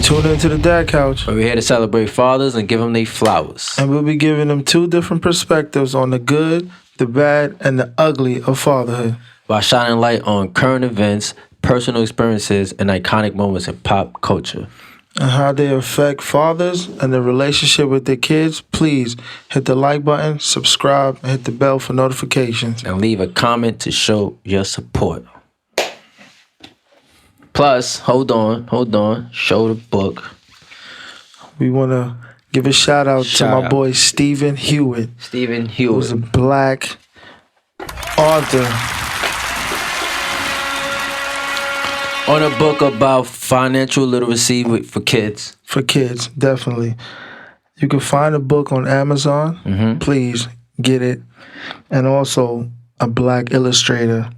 Tune into the Dad Couch. We're here to celebrate fathers and give them their flowers. And we'll be giving them two different perspectives on the good, the bad, and the ugly of fatherhood. By shining light on current events, personal experiences, and iconic moments in pop culture. And how they affect fathers and their relationship with their kids. Please hit the like button, subscribe, and hit the bell for notifications. And leave a comment to show your support. Plus, hold on, show the book. We want to give a shout out to my boy Stephen Hewitt. Who's a black author. On a book about financial literacy for kids. For kids, definitely. You can find the book on Amazon. Mm-hmm. Please get it. And also a black illustrator.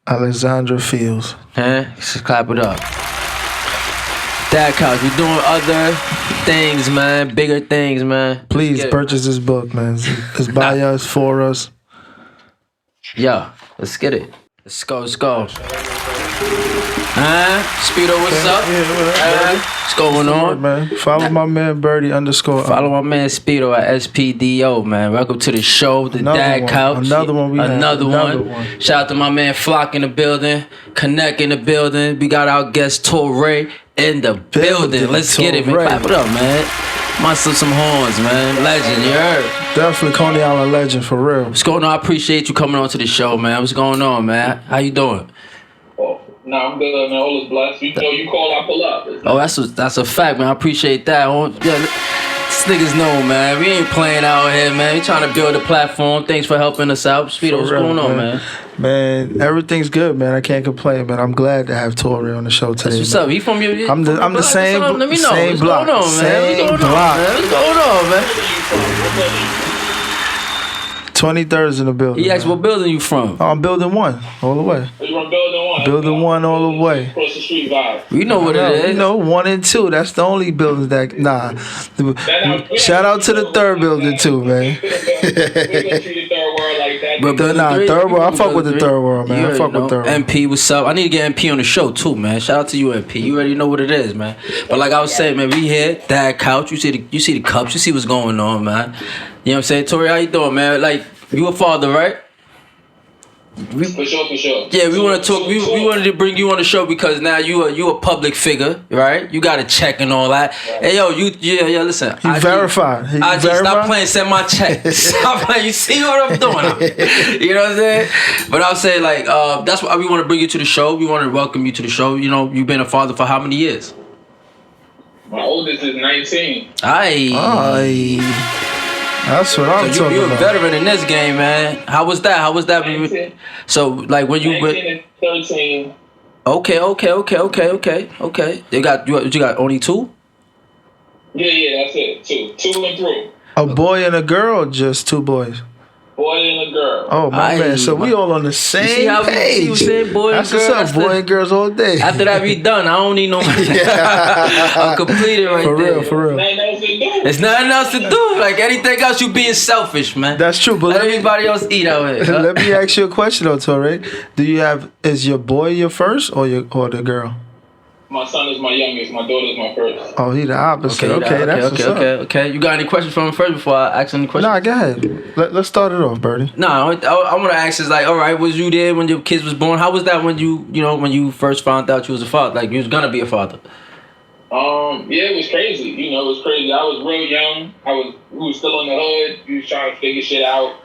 Alexandra Fields. Huh? Just clap it up. TheDadCouch, we're doing other things, man. Bigger things, man. Please purchase this book, man. It's by us, for us. Yeah, let's get it. Let's go. Speedo, what's up? Yeah, what's going on? Man. Follow my man Birdie _ Follow my man Speedo at SPDO, man. Welcome to the show, the TheDadCouch. Another one. Shout out to my man Flock in the building, Connect in the building. We got our guest Torae in the building. Let's get it, man. Clap it up, man. Muscle some horns, man. Legend, you heard? Definitely Coney Island legend, for real. What's going on? I appreciate you coming on to the show, man. What's going on, man? How you doing? I'm good, man. All is blessed. You know, you call, I pull up. Oh, that's a fact, man. I appreciate that. These niggas know, man. We ain't playing out here, man. We trying to build a platform. Thanks for helping us out. Speedo, what's going on, man? Man, everything's good, man. I can't complain, man. I'm glad to have Torae on the show today. What's up? He from your? I'm the same. Let me know. Same block. What's going on, man? 23rd's in the building. He asked what building you from? Oh, I'm building 1 all the way. You from building 1? Building 1 all the way. Across the street vibe. You know what it is. You know, 1 and 2. That's the only buildings that. Nah. Shout out to the 3rd building too, man. We don't treat the third world like that. But third world. I fuck with the 3rd world, man. I fuck with 3rd world. MP, what's up? I need to get MP on the show too, man. Shout out to you, MP. You already know what it is, man. But like I was saying, man, we here, TheDadCouch. You see the cups. You see what's going on, man. You know what I'm saying? Torae, how you doing, man? Like, you a father, right? For sure. Yeah, we want to talk. We wanted to bring you on the show because now you a public figure, right? You got a check and all that. Right. Hey, yo, listen. He verified. I just stop playing. Send my check. Stop playing. You see what I'm doing? You know what I'm saying? But I'll say like that's why we want to bring you to the show. We want to welcome you to the show. You know, you've been a father for how many years? My oldest is 19. Aye. That's what I'm talking about. You're a veteran in this game, man. How was that? 19. So, like, when you... 19 and 13. Okay. You got only 2? Yeah, that's it. 2 and 3. A boy and a girl, or just 2 boys? Boy and a girl. Oh, my man. So we all on the same page. You saying boy and girl? That's what's up, boy and girls all day. After that be done, I don't need no... I'm completed right there. For real. There's nothing else to do. Like, anything else, you being selfish, man. That's true, but let everybody else eat out here. Huh? Let me ask you a question, though, Torae. Is your boy your first or the girl? My son is my youngest. My daughter is my first. Oh, he the opposite. Okay. You got any questions from him first before I ask any questions? Nah, go ahead. Let's start it off, Birdie. Nah, I want to ask is like, all right, was you there when your kids was born? How was that when you first found out you was a father? Like, you was gonna be a father? Yeah, it was crazy. You know, it was crazy. I was real young. We was still in the hood. We was trying to figure shit out.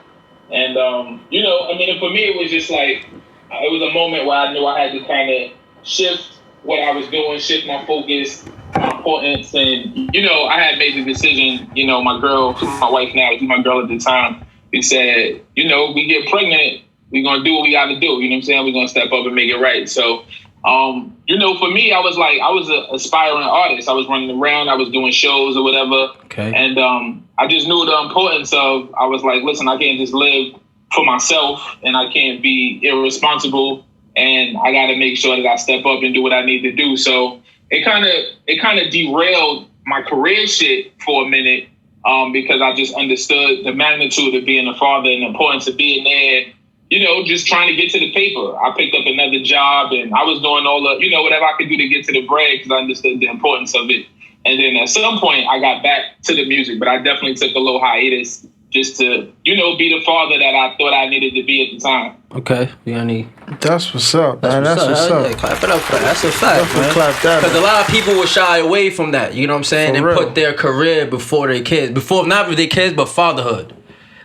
And, you know, I mean, for me, it was just like, it was a moment where I knew I had to kind of shift what I was doing, shift my focus, my importance. And, you know, I had made the decision, you know, my wife now, my girl at the time, we said, you know, we get pregnant, we're going to do what we got to do. You know what I'm saying? We're going to step up and make it right. So, you know, for me, I was an aspiring artist. I was running around, I was doing shows or whatever. Okay. And I just knew the importance of, I was like, listen, I can't just live for myself and I can't be irresponsible. And I got to make sure that I step up and do what I need to do. So it kind of derailed my career shit for a minute because I just understood the magnitude of being a father and the importance of being there just trying to get to the paper. I picked up another job and I was doing all the, whatever I could do to get to the bread because I understood the importance of it. And then at some point I got back to the music, but I definitely took a little hiatus just to, be the father that I thought I needed to be at the time. Okay. That's what's up, man. That's what's up. Yeah, clap it up for that. That's a fact, man. Clap that. Because a lot of people will shy away from that, you know what I'm saying? And put their career before their kids. Not with their kids, but fatherhood.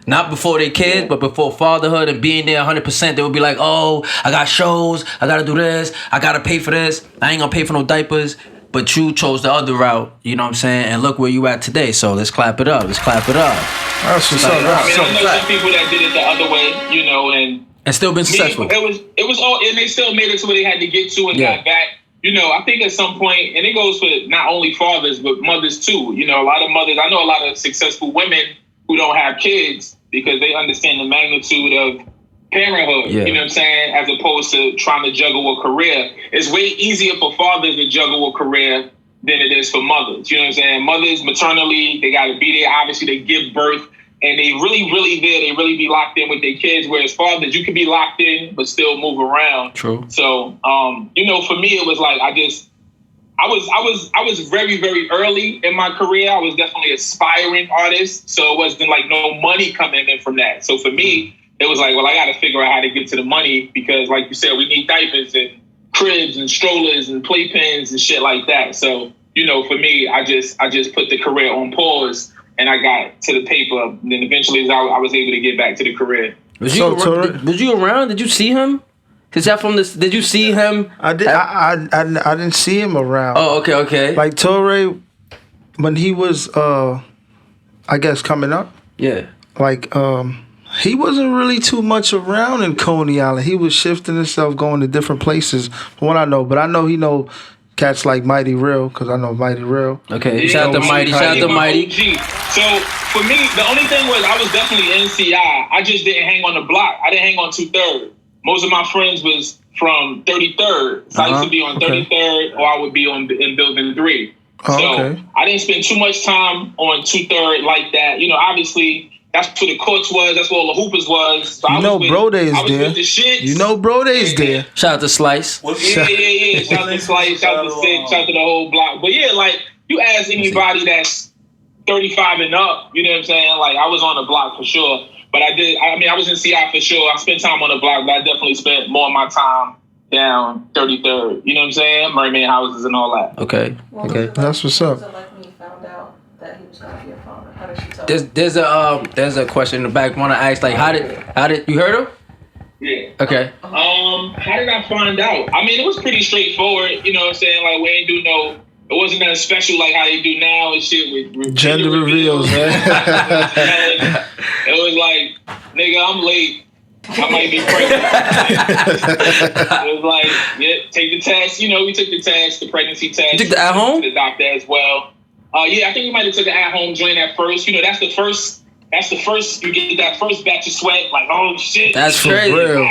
Not before their kids, but before fatherhood and being there 100%. They would be like, oh, I got shows. I got to do this. I got to pay for this. I ain't going to pay for no diapers. But you chose the other route, you know what I'm saying? And look where you at today. So let's clap it up. That's what's up. I know some people that did it the other way, and still been successful. It was all, and they still made it to where they had to get to and got back. I think at some point, and it goes for not only fathers, but mothers too. A lot of mothers, I know a lot of successful women who don't have kids because they understand the magnitude of parenthood, you know what I'm saying, as opposed to trying to juggle a career. It's way easier for fathers to juggle a career than it is for mothers. You know what I'm saying? Mothers, maternally, they got to be there. Obviously, they give birth, and they really, really there. They really be locked in with their kids, whereas fathers, you can be locked in, but still move around. True. So, for me, it was like I was very, very early in my career. I was definitely an aspiring artist, so it wasn't like no money coming in from that. So for me, it was like, well, I got to figure out how to get to the money because, like you said, we need diapers and cribs and strollers and playpens and shit like that. So, for me, I just put the career on pause and I got to the paper. And then eventually I was able to get back to the career. Was you around? Did you see him? Did you see him? I did. I didn't see him around. Oh, okay. Like Torae, when he was, I guess, coming up. Yeah. Like, he wasn't really too much around in Coney Island. He was shifting himself, going to different places. From what I know, but I know he know cats like Mighty Real because I know Mighty Real. Okay, shout out to Mighty. So for me, the only thing was I was definitely NCI. I just didn't hang on the block. I didn't hang on 2/3. Most of my friends was from 33rd. So I used to be on 33rd, or I would be in Building 3. So I didn't spend too much time on 2/3 like that. Obviously. That's where the courts was. That's where all the hoopers was. So Bro Day's there. With the shits. Bro Day's there. Shout out to Slice. Yeah. Shout out to Slice. Shout out to Sid. Shout out to the whole block. But yeah, like you ask anybody that's 35 and up, you know what I'm saying? Like I was on the block for sure. But I was in CI for sure. I spent time on the block, but I definitely spent more of my time down 33rd. You know what I'm saying? Mermaid houses and all that. Okay. That's what's up. That he was gonna be a father. How did she tell There's a question in the back. Want to ask like how did you heard him? Yeah. Okay. How did I find out? I mean, it was pretty straightforward. You know what I'm saying? Like we ain't do no. It wasn't that special like how they do now and shit with gender reveals, man. It was like, nigga, I'm late. I might be pregnant. It was like, yeah, take the test. We took the test, the pregnancy test. You took the at home? To the doctor as well. Yeah, I think we might have took an at-home joint at first. That's the first. You get that first batch of sweat. Like, oh shit, that's crazy. Real.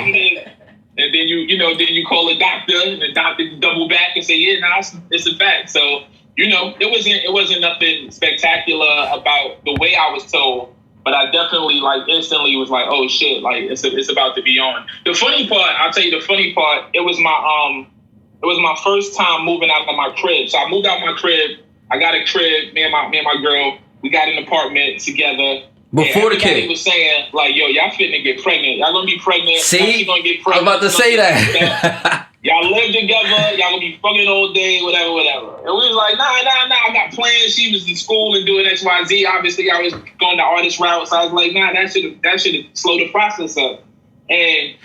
And then you call the doctor, and the doctor double back and say, yeah, nah, it's a fact. So it wasn't nothing spectacular about the way I was told, but I definitely like instantly was like, oh shit, like it's about to be on. The funny part, I'll tell you, it was my first time moving out of my crib. So I moved out my crib. I got a crib, me and my girl, we got an apartment together. Before the kid. Everybody was saying, like, yo, y'all finna get pregnant. Y'all gonna be pregnant. See? Gonna get pregnant. I'm about to say that. Y'all live together. Y'all gonna be fucking all day, whatever. And we was like, nah. I got plans. She was in school and doing X, Y, Z. Obviously, I was going the artist route. So I was like, nah, that should have slowed the process up. And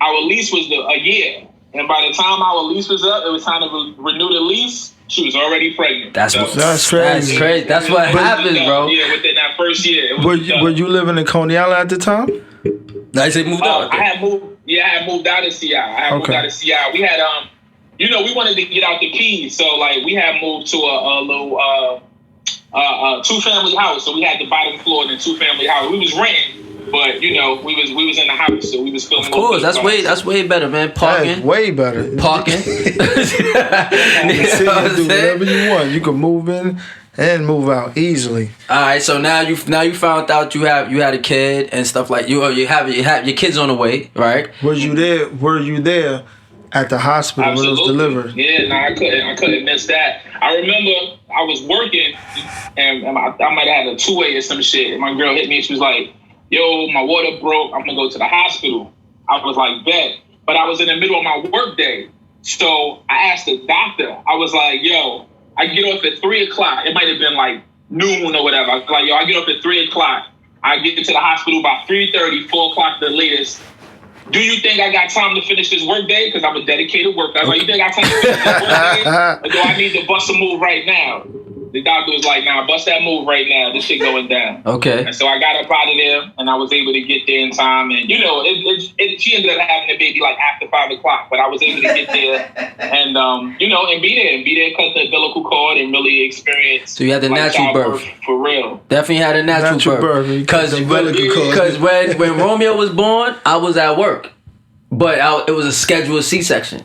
our lease was a year. And by the time our lease was up, it was time to renew the lease. She was already pregnant. That's crazy. That's crazy. That's what happens, bro. Yeah, within that first year. Were you living in Coney Island at the time? I said moved out. I had moved out of CI. Moved out of CI. We had we wanted to get out the keys, so like we had moved to a little 2-family house. So we had the bottom floor and the 2-family house. We was renting. But we was in the house, so we was feeling. Of course, that's way better, man. Parking, that's way better. Parking. You can do whatever you want. You can move in and move out easily. All right, so now you found out you had a kid and stuff like you have your kids on the way, right? Were you there at the hospital when it was delivered? Yeah, no, I couldn't miss that. I remember I was working and I might have had a 2-way or some shit. And my girl hit me and she was like, "Yo, my water broke. I'm gonna go to the hospital." I was like, "Bet," but I was in the middle of my work day, so I asked the doctor. I was like, "Yo, I get off at 3:00. It might have been like noon or whatever. I was like, "Yo, I get off at 3:00. I get to the hospital by 3:30, 4:00 the latest. Do you think I got time to finish this work day? Because I'm a dedicated worker." I was like, "You think I got time to finish this work day? Or do I need to bust a move right now?" The doctor was like, "Nah, bust that move right now. This shit going down." Okay. And so I got up out of there, and I was able to get there in time. And she ended up having the baby like after 5:00, but I was able to get there and and be there, cut the umbilical cord, and really experience. So you had the natural birth for real. Definitely had a natural birth. Because when Romeo was born, I was at work, but it was a scheduled C-section.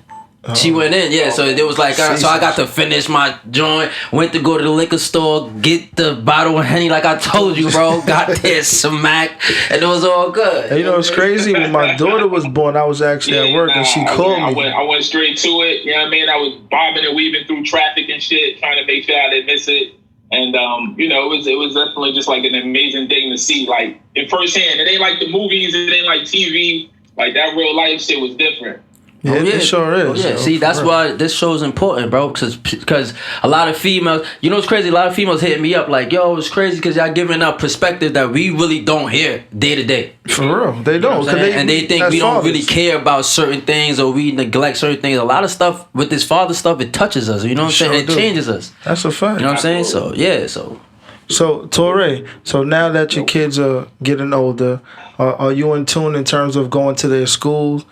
She went in, so it was like, so I got to finish my joint, went to go to the liquor store, get the bottle of Henny like I told you, bro, got there, smack, and it was all good. And it's crazy, when my daughter was born, I was actually at work and she called me. I went straight to it, you know what I mean? I was bobbing and weaving through traffic and shit, trying to make sure I didn't miss it. And, it was definitely just like an amazing thing to see, like, in firsthand. It ain't like the movies, it ain't like TV, like that real life shit was different. Yeah, it sure is. Oh, yeah, see, that's why this show is important, bro. Because a lot of females, you know what's crazy? A lot of females hitting me up like, "Yo, it's crazy because y'all giving up perspective that we really don't hear day to day." For real, they don't. You know and they think we don't really care about certain things or we neglect certain things. A lot of stuff with this father stuff, it touches us. You know what I'm saying? It changes us. That's a fact. You know what I'm saying? So yeah, So Torae, so now that your kids are getting older, are you in tune in terms of going to their schools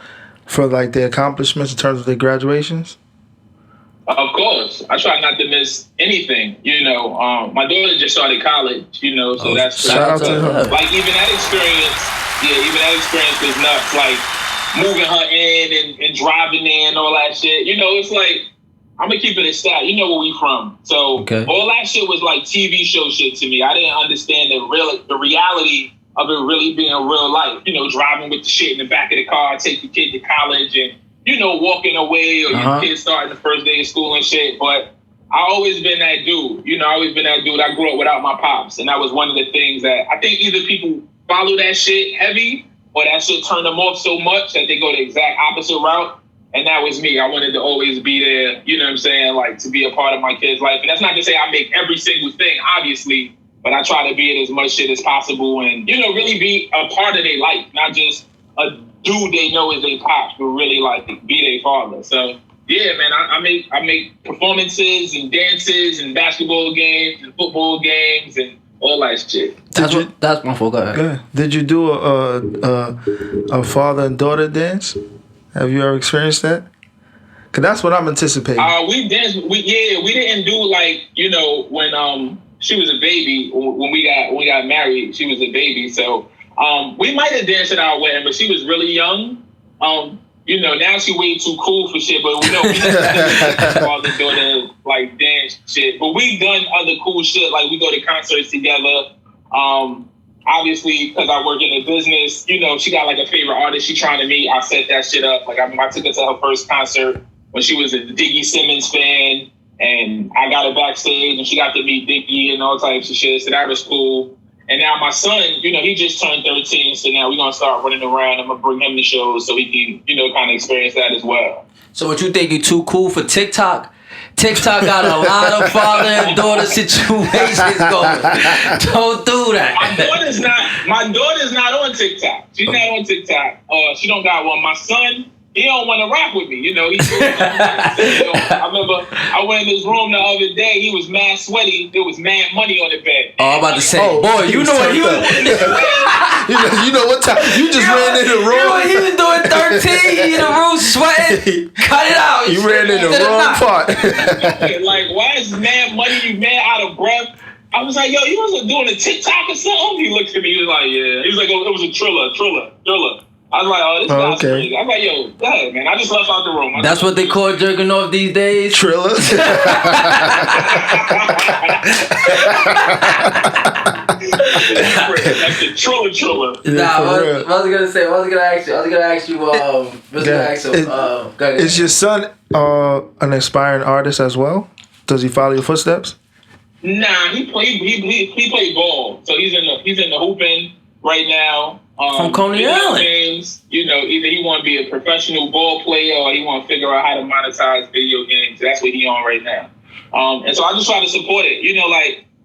for like their accomplishments in terms of their graduations? Of course. I try not to miss anything, my daughter just started college, so that's shout out to her. Like even that experience was nuts. Like moving her in and driving in and all that shit. It's like, I'm gonna keep it a stat. You know where we from. So all that shit was like TV show shit to me. I didn't understand the reality of it really being real life, driving with the shit in the back of the car, take the kid to college and, walking away or your kid starting the first day of school and shit. But I always been that dude, I grew up without my pops. And that was one of the things that I think either people follow that shit heavy or that shit turned them off so much that they go the exact opposite route. And that was me. I wanted to always be there, you know what I'm saying? Like to be a part of my kid's life. And that's not to say I make every single thing, obviously, but I try to be in as much shit as possible and, really be a part of their life, not just a dude they know as their pops, but really like be their father. So yeah, man, I make performances and dances and basketball games and football games and all that shit. That's my fault. Go ahead. Did you do a father and daughter dance? Have you ever experienced that? Cause that's what I'm anticipating. We danced. We didn't do like when she was a baby. When we got married, she was a baby. So we might have danced at our wedding, but she was really young. Now she way too cool for shit. But we father daughter like dance shit. But we done other cool shit. Like we go to concerts together. Obviously, because I work in a business, she got like a favorite artist she trying to meet. I set that shit up. Like I took her to her first concert when she was a Diggy Simmons fan, and I got her backstage, and she got to meet Diggy and all types of shit. So that was cool. And now my son, he just turned 13, so now we're gonna start running around. I'm gonna bring him to shows so he can, kind of experience that as well. So what you think, you too cool for TikTok? TikTok got a lot of father and daughter situations going. Don't do that. My daughter's not on TikTok. She's not on TikTok. She don't got one. My son, he don't want to rap with me. I remember I went in his room the other day. He was mad sweaty. There was mad money on the bed. Oh, I'm about to say, boy, you know what he was. you know what time? You just ran in the room. You know what he was doing? 13 in the room sweating. Cut it out. You ran in the wrong part. Like, why is mad money? You mad out of breath? I was like, yo, you wasn't doing a TikTok or something? He looked at me. He was like, yeah. He was like, oh, it was a Triller. I was like, oh, this guy's crazy. I'm like, yo, go ahead, man. I just left out the room. That's what they call jerking off these days? Triller. That's the Triller. Nah, what was I gonna say? What was I gonna ask you? Is your son an aspiring artist as well? Does he follow your footsteps? Nah, he played ball, so he's in the hooping right now. From Coney Island. Games, either he want to be a professional ball player or he want to figure out how to monetize video games. That's what he on right now. And so I just try to support it.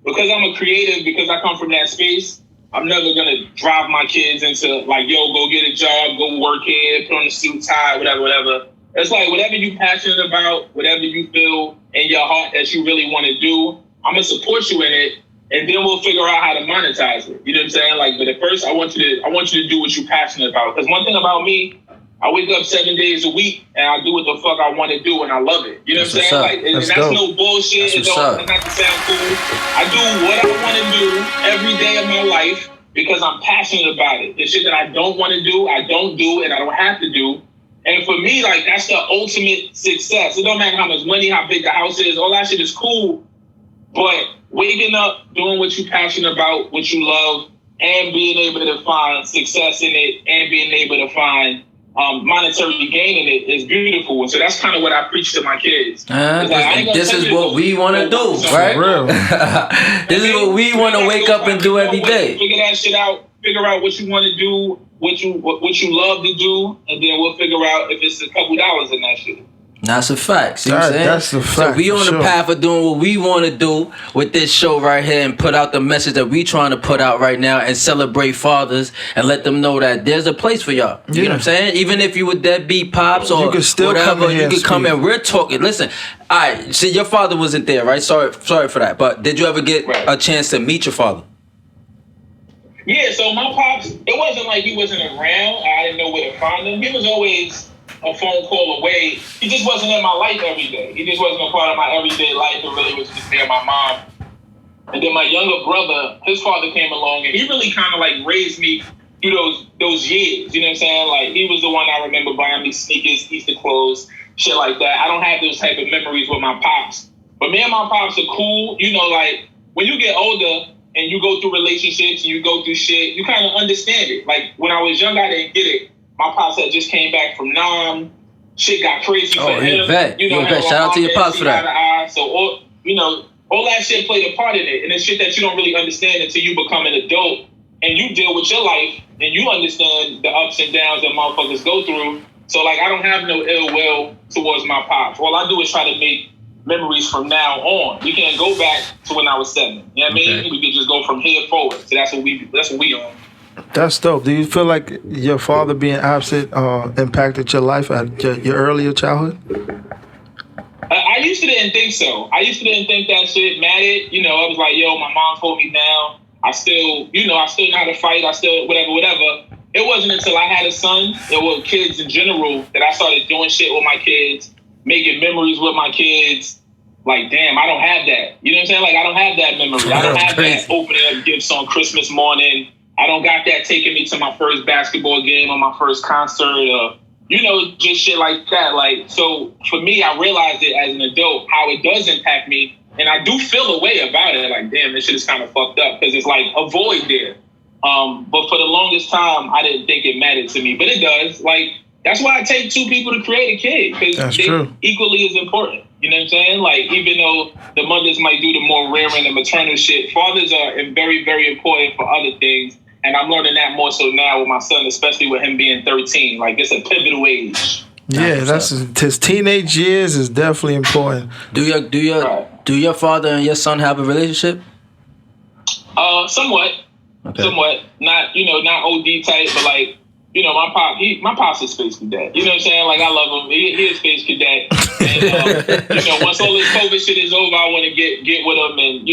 Because I'm a creative, because I come from that space, I'm never gonna drive my kids into go get a job, go work here, put on a suit, tie, whatever. It's like whatever you're passionate about, whatever you feel in your heart that you really want to do, I'm gonna support you in it. And then we'll figure out how to monetize it. You know what I'm saying? But at first, I want you to do what you're passionate about. Because one thing about me, I wake up 7 days a week and I do what the fuck I want to do and I love it. You know what I'm saying? And that's no bullshit. It's not to sound cool. I do what I want to do every day of my life because I'm passionate about it. The shit that I don't want to do, I don't do, and I don't have to do. And for me, that's the ultimate success. It don't matter how much money, how big the house is, all that shit is cool. But waking up, doing what you're passionate about, what you love, and being able to find success in it, and being able to find monetary gain in it is beautiful. And so that's kind of what I preach to my kids. This is what we want to do, right? This is what we want to wake up and do every day. Figure that shit out. Figure out what you want to do, what you love to do, and then we'll figure out if it's a couple dollars in that shit. That's a fact. See what I'm saying? That's the fact. So we on the path of doing what we want to do with this show right here and put out the message that we trying to put out right now and celebrate fathers and let them know that there's a place for y'all. You know what I'm saying? Even if you would deadbeat pops or whatever, you could come in. We're talking. Listen, all right. See, your father wasn't there, right? Sorry for that. But did you ever get a chance to meet your father? Yeah. So my pops, it wasn't like he wasn't around. I didn't know where to find him. He was always a phone call away. He just wasn't in my life every day. He just wasn't a part of my everyday life. It really was just me and my mom. And then my younger brother, his father came along and he really kind of raised me through those years. You know what I'm saying? He was the one I remember buying me sneakers, Easter clothes, shit like that. I don't have those type of memories with my pops. But me and my pops are cool. When you get older and you go through relationships and you go through shit, you kind of understand it. When I was young, I didn't get it. My pops had just came back from Nam. Shit got crazy for him. Shout out to your pops for that. So all that shit played a part in it. And it's shit that you don't really understand until you become an adult and you deal with your life and you understand the ups and downs that motherfuckers go through. So I don't have no ill will towards my pops. All I do is try to make memories from now on. We can't go back to when I was 7. You know what I mean? We can just go from here forward. So that's what we on. That's dope. Do you feel like your father being absent impacted your life at your earlier childhood? I used to didn't think so. I used to didn't think that shit mattered. I was like, yo, my mom told me now. I still know how to fight. I still whatever. It wasn't until I had a son, or kids in general, that I started doing shit with my kids, making memories with my kids. Damn, I don't have that. You know what I'm saying? I don't have that memory. I don't have that opening up gifts on Christmas morning. I don't got that taking me to my first basketball game or my first concert or, just shit like that. So for me, I realized it as an adult, how it does impact me. And I do feel a way about it. Damn, this shit is kind of fucked up because it's a void there. But for the longest time, I didn't think it mattered to me. But it does. That's why I take 2 people to create a kid because they're equally as important. You know what I'm saying? Even though the mothers might do the more rearing and maternal shit, fathers are very, very important for other things. And I'm learning that more so now with my son, especially with him being 13. It's a pivotal age. Yeah, that's his teenage years is definitely important. Do your father and your son have a relationship? Somewhat. Okay. Somewhat. Not OD type, but my pop's a space cadet. You know what I'm saying? I love him. He a space cadet. And once all this COVID shit is over, I want to get with him and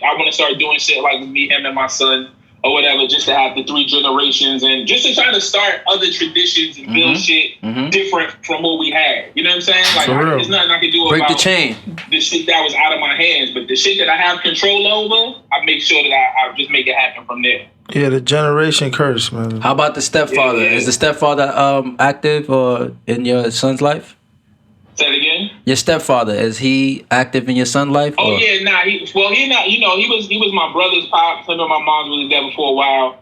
I want to start doing shit with me, him, and my son. or whatever, just to have the 3 generations and just to try to start other traditions and build shit different from what we had. You know what I'm saying? Like, there's nothing I can do break about the chain. The shit that was out of my hands, but the shit that I have control over, I make sure that I just make it happen from there. Yeah, the generation curse, man. How about the stepfather? Yeah. Is the stepfather active or in your son's life? Say it again. Your stepfather, is he active in your son's life? Oh yeah, nah. He not. You know, he was my brother's pop. Him and my mom was together for a while.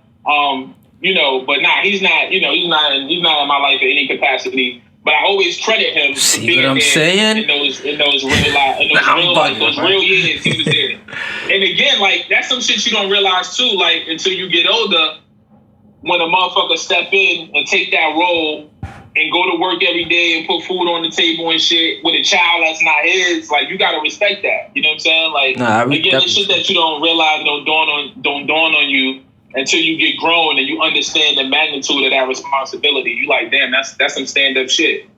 You know, but nah, he's not. You know, he's not in my life in any capacity. But I always credit him for being there saying? in those real life, those real years he was there. And again, like, that's some shit you don't realize too. Like, until you get older, when a motherfucker step in and take that role and go to work every day and put food on the table and shit with a child that's not his, like, you gotta respect that. You know what I'm saying? Like, again, the shit that you don't realize don't dawn on you until you get grown and you understand the magnitude of that responsibility. You like, damn, that's some stand-up shit.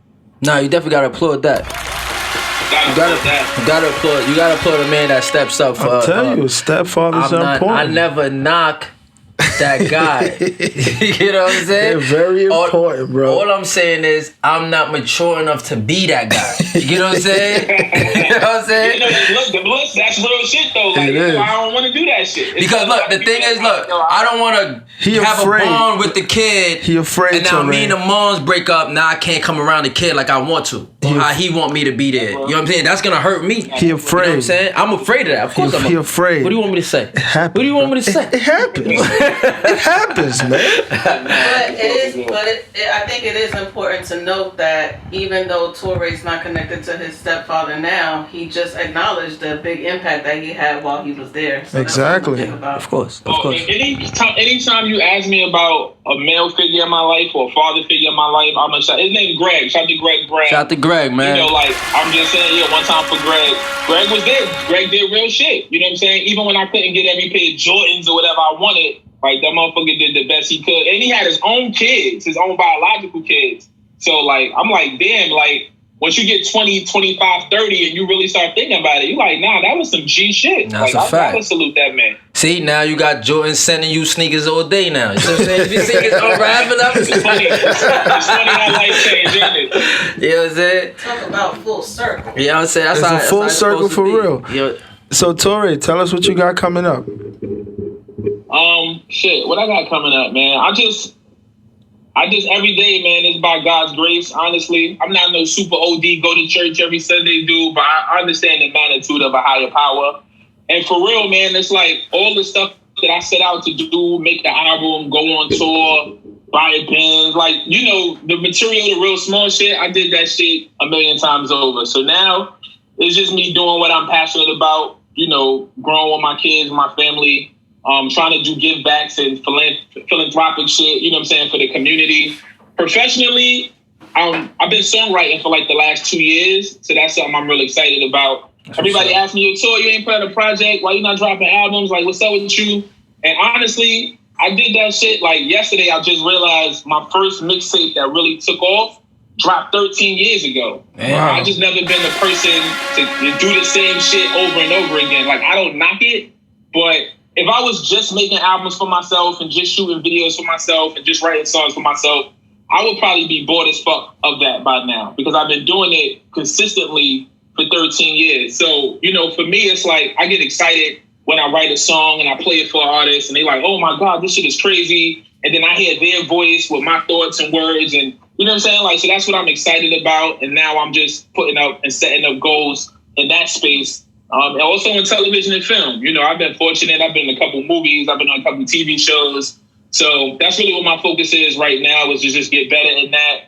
Nah, you definitely gotta applaud that. You gotta applaud a man that steps up for. I'll tell you, stepfathers are important. I never knock that guy. You know what I'm saying? They're very important, bro. All I'm saying is I'm not mature enough to be that guy. You know what I'm saying? You know what I'm saying? Look, that's real shit though. Like, I don't want to do that shit. Because look, the thing is, I don't want to have a bond with the kid. He afraid. And now me and the moms break up. Now I can't come around the kid like I want to. Or how he want me to be there. You know what I'm saying? That's gonna hurt me. He afraid. You know what I'm saying? I'm afraid of that. Of course He afraid. What do you want me to say? It happens. What do you want me to say? It happens. It happens, man. I think it is important to note that even though Torae's not connected to his stepfather now, he just acknowledged the big impact that he had while he was there. So exactly. Of course. Anytime you ask me about a male figure in my life or a father figure in my life, I'm gonna shout. His name Greg. Shout to Greg Brown. Shout to Greg, man. You know, like, I'm just saying, one time for Greg. Greg was there. Greg did real shit. You know what I'm saying? Even when I couldn't get every pair of Jordans or whatever I wanted, like, that motherfucker did the best he could. And he had his own kids, his own biological kids. So, like, I'm like, damn, like, once you get 20, 25, 30 and you really start thinking about it, you're like, nah, that was some G shit. That's like, a fact. I would salute that man. See, now you got Jordan sending you sneakers all day now. You know what I'm saying? If you see it unraveling up, it's funny. It's funny how life changed, isn't it? You know what I'm saying? Talk about full circle. You know what I'm saying? It's a full circle for real. Yo. So, Torae, tell us what you got coming up. Shit, what I got coming up, man? I just every day, man, it's by God's grace, honestly. I'm not no super OD, go to church every Sunday dude, but I understand the magnitude of a higher power. And for real, man, it's like all the stuff that I set out to do, make the album, go on tour, buy pins, like, you know, the material, the real small shit, I did that shit a million times over. So now it's just me doing what I'm passionate about, you know, growing with my kids, my family, trying to do give backs and philanthropic shit, you know what I'm saying, for the community. Professionally, I've been songwriting for like the last 2 years, so that's something I'm really excited about. Everybody asks me, "Tour, you ain't put out a project? Why you not dropping albums? Like, what's up with you?" And honestly, I did that shit like yesterday. I just realized my first mixtape that really took off dropped 13 years ago. Wow. I just never been the person to do the same shit over and over again. Like, I don't knock it, but if I was just making albums for myself and just shooting videos for myself and just writing songs for myself, I would probably be bored as fuck of that by now, because I've been doing it consistently for 13 years. So, you know, for me, it's like I get excited when I write a song and I play it for artists and they like, oh my God, this shit is crazy. And then I hear their voice with my thoughts and words, and you know what I'm saying? Like, so that's what I'm excited about. And now I'm just putting up and setting up goals in that space. And also in television and film. You know, I've been fortunate. I've been in a couple movies. I've been on a couple TV shows. So that's really what my focus is right now, is to just get better in that,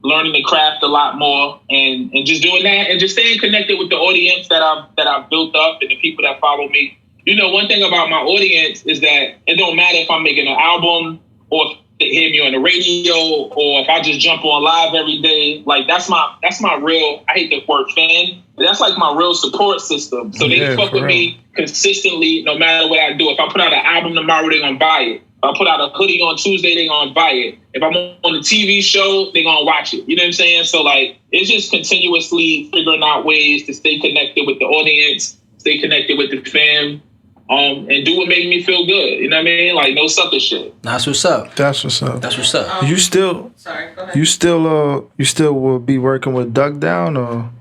learning the craft a lot more, and just doing that, and just staying connected with the audience that I've built up and the people that follow me. You know, one thing about my audience is that it don't matter if I'm making an album or if they hear me on the radio or if I just jump on live every day. Like, that's my real, I hate the word fan, but that's like my real support system. So they fuck with me consistently no matter what I do. If I put out an album tomorrow, they're gonna buy it. If I put out a hoodie on Tuesday, they're gonna buy it. If I'm on a TV show, they're gonna watch it. You know what I'm saying? So like, it's just continuously figuring out ways to stay connected with the audience, stay connected with the fam, and do what made me feel good. You know what I mean? Like no sucker shit. That's what's up. That's what's up. That's what's up. You still? Sorry, go ahead. You still will be working with Duck Down or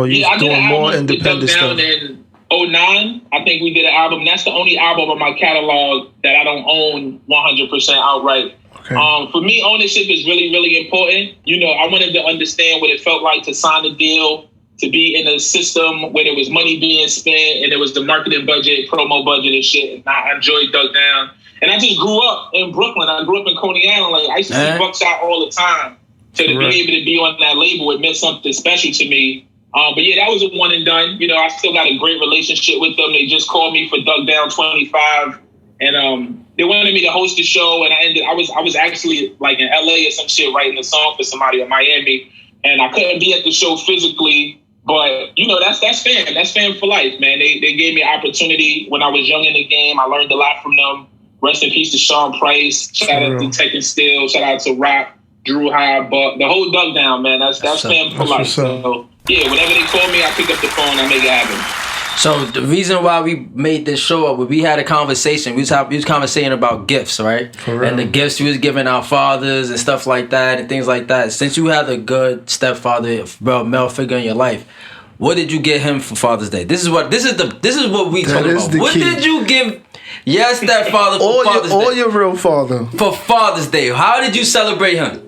you doing more independent stuff? In 2009, I think we did an album. That's the only album on my catalog that I don't own 100% outright. Okay. For me, ownership is really, really important. You know, I wanted to understand what it felt like to sign a deal, to be in a system where there was money being spent and there was the marketing budget, promo budget and shit. And I enjoyed Duck Down. And I just grew up in Brooklyn. I grew up in Coney Island. Like, I used to see Buckshot all the time. So to be able to be on that label, it meant something special to me. But yeah, that was a one and done. You know, I still got a great relationship with them. They just called me for Duck Down 25. And they wanted me to host the show. And I was actually like in LA or some shit writing a song for somebody in Miami. And I couldn't be at the show physically. But, you know, that's fam. That's fam for life, man. They gave me an opportunity when I was young in the game. I learned a lot from them. Rest in peace to Sean Price. Shout out to Tech and Steel. Shout out to Rock, Drew High, Buck. The whole Duck Down, man. That's fam for life. So, yeah, whenever they call me, I pick up the phone. I make it happen. So the reason why we made this show up, we had a conversation. We was conversating about gifts, right? And the gifts we was giving our fathers and stuff like that and things like that. Since you had a good stepfather, male figure in your life, what did you get him for Father's Day? This is what we talking about. What did you give your stepfather for Father's Day? Or your real father for Father's Day? How did you celebrate him?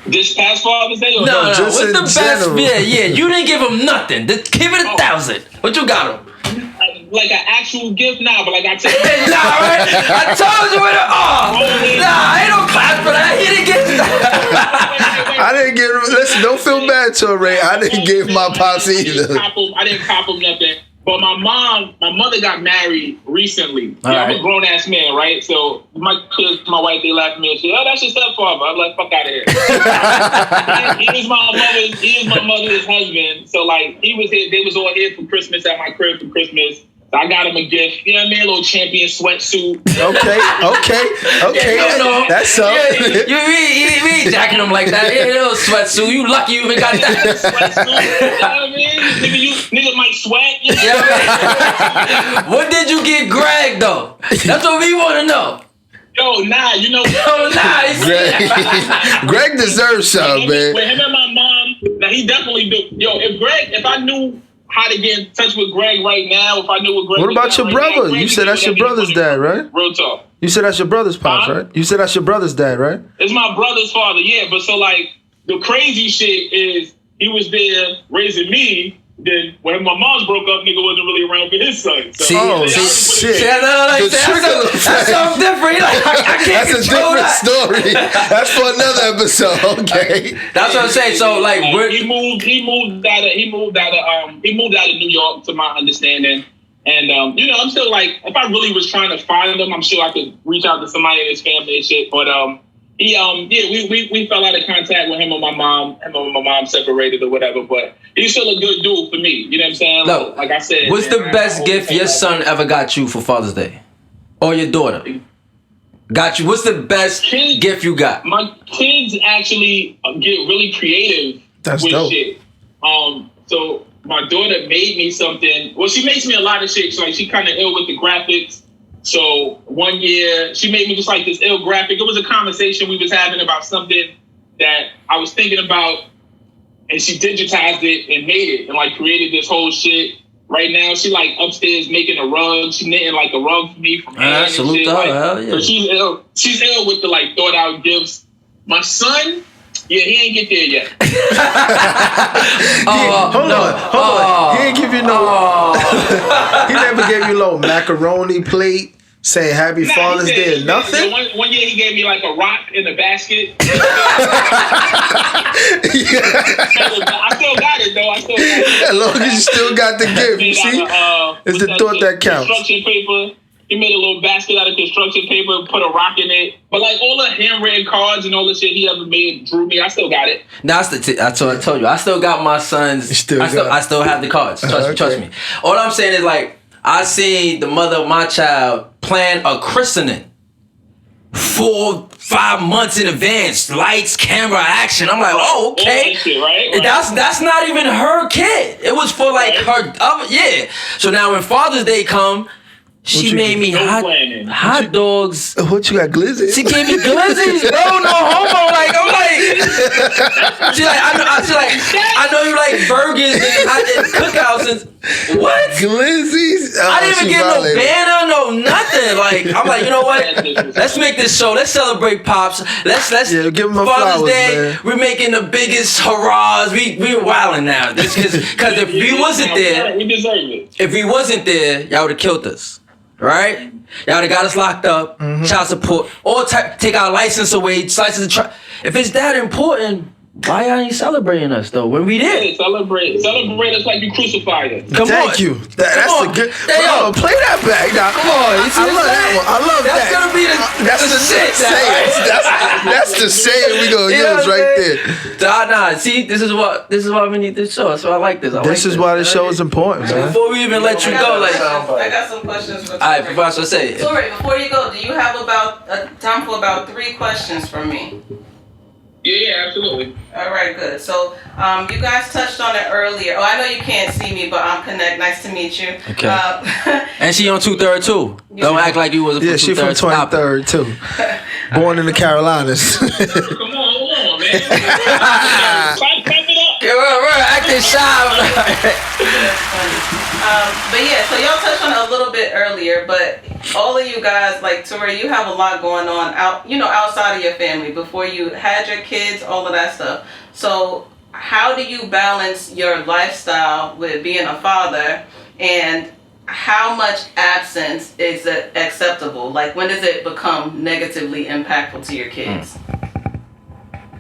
This past Father's Day? Or no. Just what's the best? general. Yeah. You didn't give him nothing. Give it 1,000. What you got him? Like an actual gift? Nah, but like I tell you. Nah, right? I told you what ain't no class for that. He didn't get I didn't give him. Listen, don't feel bad, Torae. I didn't give my pops either. I didn't cop him nothing. But my mother got married recently. I'm a grown ass man, right? So my kids, my wife, they laugh at me and say, "Oh, that's your stepfather." I'm like, "Fuck out of here." he is my mother's husband. So like, he was here. They was all here for Christmas at my crib for Christmas. So I got him a gift. You know what I mean? A little champion sweatsuit. Okay. Yeah, that's up. You ain't jacking him like that. Yeah, little sweatsuit. You lucky you even got that. Sweatsuit. You know what I mean? Nigga might sweat. You know what I mean? What did you get Greg though? That's what we want to know. Yo, nah, you know. Greg deserves something, man. With him and my mom, now he definitely do. Yo, if I knew how to get in touch with Greg right now, if I knew what Greg. What about your brother? You said that's your brother's dad, right? Real talk. You said that's your brother's pops, right? You said that's your brother's dad, right? It's my brother's father, yeah. But so like the crazy shit is he was there raising me. Then when my mom's broke up, nigga wasn't really around for his son. So, shit. That's something different. Like, I can't That's a different story. That's for another episode. Okay. That's what I'm saying. So like, he moved out of New York, to my understanding. And you know, I'm still like, if I really was trying to find him, I'm sure I could reach out to somebody in his family and shit. But we fell out of contact with him and my mom. Him and my mom separated or whatever. But he's still a good dude for me. You know what I'm saying? Look, like I said. What's the best gift your son ever got you for Father's Day? Or your daughter? Got you. What's the best gift you got? My kids actually get really creative with dope. Shit. So my daughter made me something. Well, she makes me a lot of shit. So like, she kind of ill with the graphics. So one year she made me just like this ill graphic. It was a conversation we was having about something that I was thinking about, and she digitized it and made it and like created this whole shit. Right now she like upstairs making a rug. She knitting like a rug for me from hand and shit. Like, so she's ill. She's ill with the like thought out gifts. My son, yeah, he ain't get there yet. Hold on. He ain't give you no. He never gave you a little macaroni plate saying Happy Father's Day or nothing. One year he gave me like a rock in a basket. I still got it though. As long as you still got the gift, you see, it's the thought that counts. Construction paper. He made a little basket out of construction paper, put a rock in it. But like all the handwritten cards and all the shit he ever made, drew me. I still got it. No, I told you. I still got my son's. I still have the cards. Trust me. All I'm saying is like, I see the mother of my child plan a christening. 4-5 months in advance, lights, camera, action. I'm like, oh, okay. Right? That's not even her kid. It was for like her yeah. So now when Father's Day come, she made me hot dogs. What you got, glizzies? She gave me glizzies, bro. No homo. Like I'm like, she like I know you like burgers and cookouts and what? Glizzies? I didn't even get no banner, no nothing. Like I'm like, you know what? Let's make this show. Let's celebrate Pops. Let's give him a Father's flowers, Day. man. We're making the biggest hurrahs. We're wilding now. Because if we wasn't there, we deserve it. If we wasn't there, y'all would have killed us. Right? Y'all would have got us locked up, child support, or take our license away, If it's that important, why y'all ain't celebrating us though? When we did, yeah, celebrate us like you crucified us. Thank you. That's a good. Bro, play that back. Now, come on, I love that one. I love that. That's gonna be the shit. That's the saying we gonna use right there. Nah. See, this is why we need this show. That's why I like this. This is why this show is important, man. Before we even let you go, like I got some questions for Torae. Alright, Professor, say it. Torae, before you go, do you have time for about 3 questions from me? Yeah, absolutely. All right, good. So, you guys touched on it earlier. Oh, I know you can't see me, but I'm Connect. Nice to meet you. Okay. And she on 2/3 too. Don't act like you was from 2/3. Yeah, she from 23rd too. Born in the Carolinas. Come on, man. Clap it up. Yeah, we're acting shy. But yeah, so y'all touched on it a little bit earlier, but all of you guys, like Torae, you have a lot going on outside of your family before you had your kids, all of that stuff. So how do you balance your lifestyle with being a father, and how much absence is acceptable? Like, when does it become negatively impactful to your kids?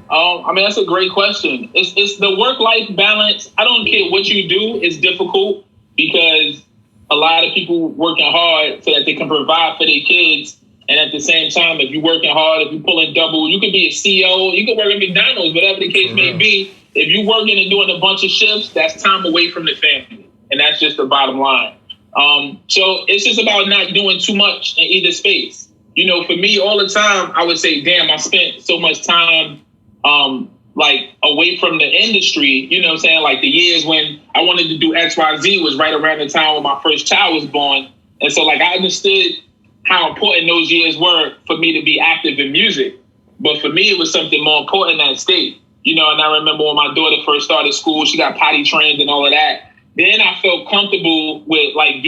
I mean, that's a great question. It's the work-life balance. I don't care what you do, it's difficult because a lot of people working hard so that they can provide for their kids. And at the same time, if you're working hard, if you're pulling double, you could be a CEO, you could work at McDonald's, whatever the case may be. If you're working and doing a bunch of shifts, that's time away from the family. And that's just the bottom line. So it's just about not doing too much in either space. You know, for me, all the time, I would say, damn, I spent so much time like away from the industry, you know what I'm saying? Like the years when I wanted to do XYZ was right around the time when my first child was born. And so like I understood how important those years were for me to be active in music. But for me, it was something more important at stake. You know, and I remember when my daughter first started school, she got potty trained and all of that. Then I felt comfortable with like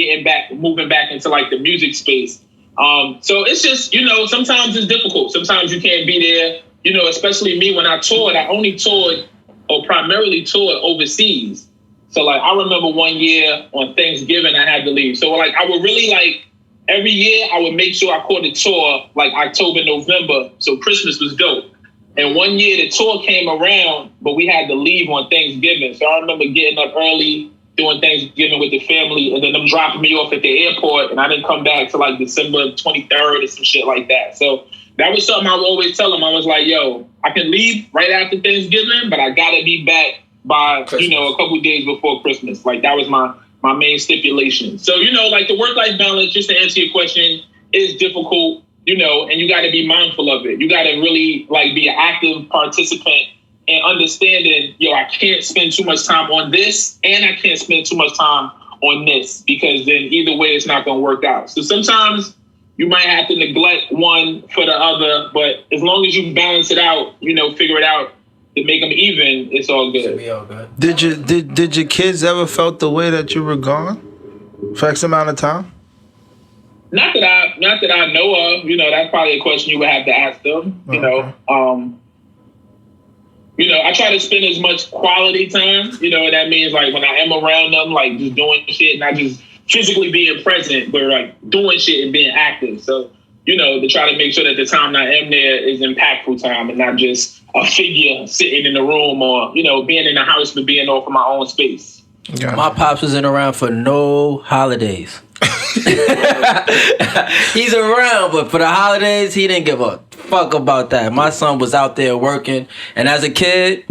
moving back into like the music space. So it's just, you know, sometimes it's difficult. Sometimes you can't be there. You know, especially me, when I toured, I only toured or primarily toured overseas. So like, I remember one year on Thanksgiving, I had to leave. So like, I would really like, every year I would make sure I caught a tour like October, November. So Christmas was dope. And one year the tour came around, but we had to leave on Thanksgiving. So I remember getting up early, doing Thanksgiving with the family, and then them dropping me off at the airport. And I didn't come back till like December 23rd or some shit like that. So that was something I would always tell them. I was like, yo, I can leave right after Thanksgiving, but I gotta be back by, Christmas. You know, a couple days before Christmas. Like that was my main stipulation. So, you know, like the work-life balance, just to answer your question, is difficult, you know, and you gotta be mindful of it. You gotta really like be an active participant and understanding, yo, I can't spend too much time on this and I can't spend too much time on this, because then either way it's not gonna work out. So sometimes you might have to neglect one for the other, but as long as you balance it out, you know, figure it out to make them even, it's all good. Should be all good. Did your kids ever felt the way that you were gone for X amount of time? Not that I know of. You know, that's probably a question you would have to ask them. You know, I try to spend as much quality time. You know, that means like when I am around them, like just doing shit, not just physically being present, but like doing shit and being active. So, you know, to try to make sure that the time I am there is impactful time and not just a figure sitting in the room or, you know, being in the house but being off of my own space. Yeah. My pops wasn't around for no holidays. He's around, but for the holidays, he didn't give a fuck about that. My son was out there working, and as a kid,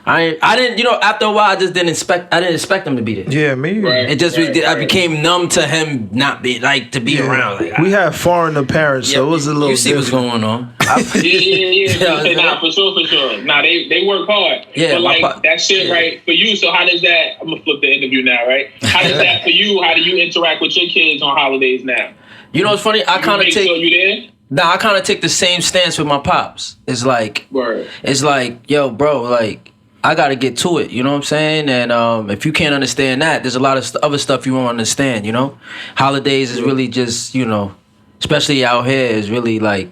I didn't, after a while, I didn't expect him to be there. Yeah, me. Right. It just, I became numb to him not be, to be around. Like, we have foreigner parents, so it was a little You see different. what's going on. Nah, for sure. Nah, they work hard. Yeah, but that shit, right, for you, so how does that, I'm going to flip the interview now, right? How does that for you, how do you interact with your kids on holidays now? You know what's funny? I kind of take... Sure you there? Nah, I kind of take the same stance with my pops. It's like... Word. It's like, yo, bro, like... I gotta get to it, you know what I'm saying? And if you can't understand that, there's a lot of other stuff you won't understand, Holidays is really just, especially out here, is really like,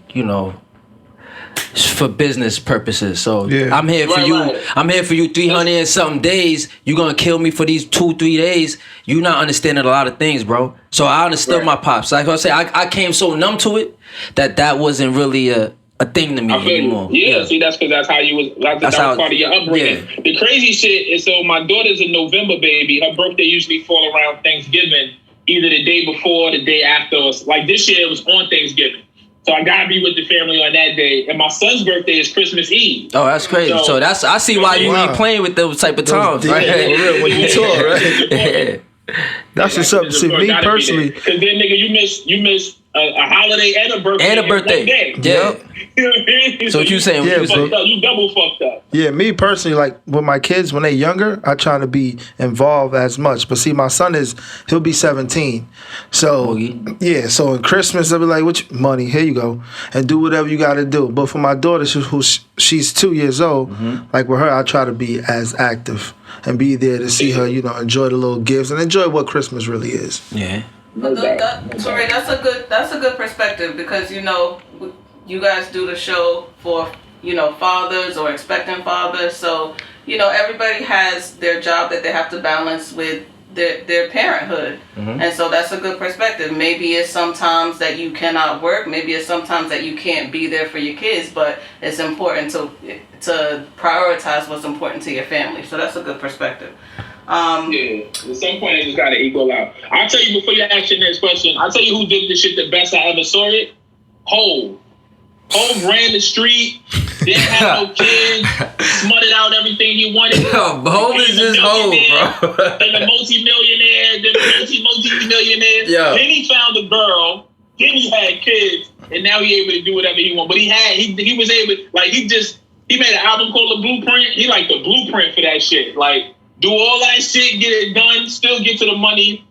for business purposes. So I'm here for you. Right. I'm here for you 300 and something days. You gonna kill me for these 2-3 days. You not understanding a lot of things, bro. So I understood my pops. Like I say, I came so numb to it that wasn't really a thing to me anymore. Yeah, see, that's because that's how you was. That was part of your upbringing. Yeah. The crazy shit is, so my daughter's a November baby. Her birthday usually fall around Thanksgiving, either the day before or the day after. Like this year, it was on Thanksgiving. So I gotta be with the family on that day. And my son's birthday is Christmas Eve. Oh, that's crazy. So that's, I see why you ain't playing with those type of times, right? For real, when you tour, right? That's what's up. See, me personally, because then, nigga, you miss a holiday and a birthday. And a birthday. Yeah. So what you saying? Yeah, you double fucked up. Yeah, me personally, like with my kids when they're younger, I try to be involved as much. But see, my son he'll be 17. So yeah, so in Christmas I'll be like, "What money? Here you go, and do whatever you got to do." But for my daughter, she's 2 years old, like with her, I try to be as active and be there to see her, enjoy the little gifts and enjoy what Christmas really is. Yeah. Torae, that's a good perspective because you guys do the show for fathers or expectant fathers, so everybody has their job that they have to balance with their parenthood, and so that's a good perspective. Maybe it's sometimes that you cannot work, maybe it's sometimes that you can't be there for your kids, but it's important to prioritize what's important to your family. So that's a good perspective. Yeah, at some point it just gotta equal out. I'll tell you before you ask your next question. I'll tell you who did this shit the best I ever saw it. Hov ran the street, didn't have no kids, smutted out everything he wanted. Hov is just Hov, bro. Then a multi-millionaire, then a multi-millionaire. Yeah. Then he found a girl, then he had kids, and now he able to do whatever he want. But he was able, like, he made an album called The Blueprint. He like the blueprint for that shit. Like, do all that shit, get it done, still get to the money.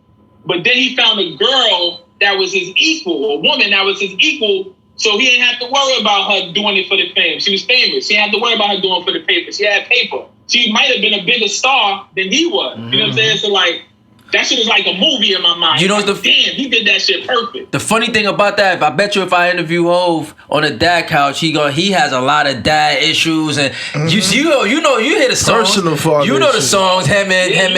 But then he found a girl that was his equal, a woman that was his equal, so he didn't have to worry about her doing it for the fame. She was famous. She didn't have to worry about her doing it for the paper. She had paper. She might have been a bigger star than he was. You know what I'm saying? So, like, that shit is like a movie in my mind. Damn, he did that shit perfect. The funny thing about that, I bet you if I interview Hov on the Dad Couch, he has a lot of dad issues, and you hear the songs. Personal father you know the issues. songs, him and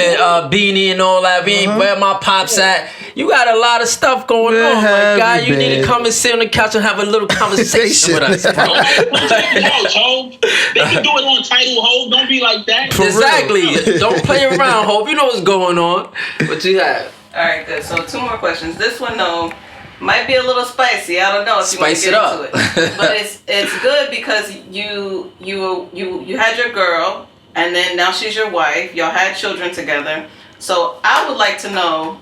Beanie and all that. Where my pops at? You got a lot of stuff going on, my guy. You need to come and sit on the couch and have a little conversation with us, bro. They can do it on Title, Hov. Don't be like that. Exactly. Don't play around, Hov. You know what's going on. What you have? All right, good. So 2 more questions. This one, though, might be a little spicy. I don't know if you want to get into it, but it's good because you had your girl, and then now she's your wife. Y'all had children together. So I would like to know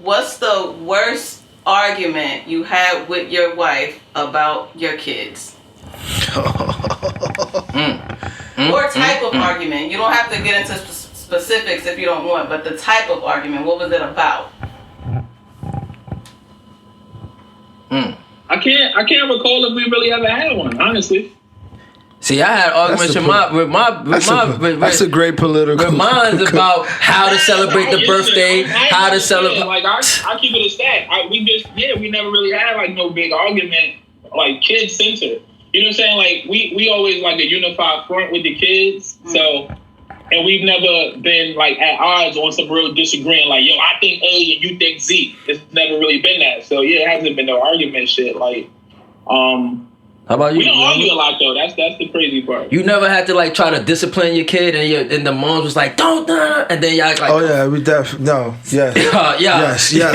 what's the worst argument you had with your wife about your kids? Or type of argument. You don't have to get into specifics if you don't want, but the type of argument, what was it about? I can't recall if we really ever had one, honestly. See, I had arguments that's a great political. With mine's about how to celebrate the birthday, how to celebrate. Like I keep it a stat. We never really had like no big argument, like kid centered. You know what I'm saying? Like we always like a unified front with the kids. So, and we've never been like at odds on some real disagreeing. Like, yo, I think A and you think Z. It's never really been that. So yeah, it hasn't been no argument shit. Like, how about you? We don't argue a lot though. That's the crazy part. You never had to like try to discipline your kid, and the moms was like, "Don't," and then y'all like, "Oh yeah, we definitely no, yes, yes, yeah. I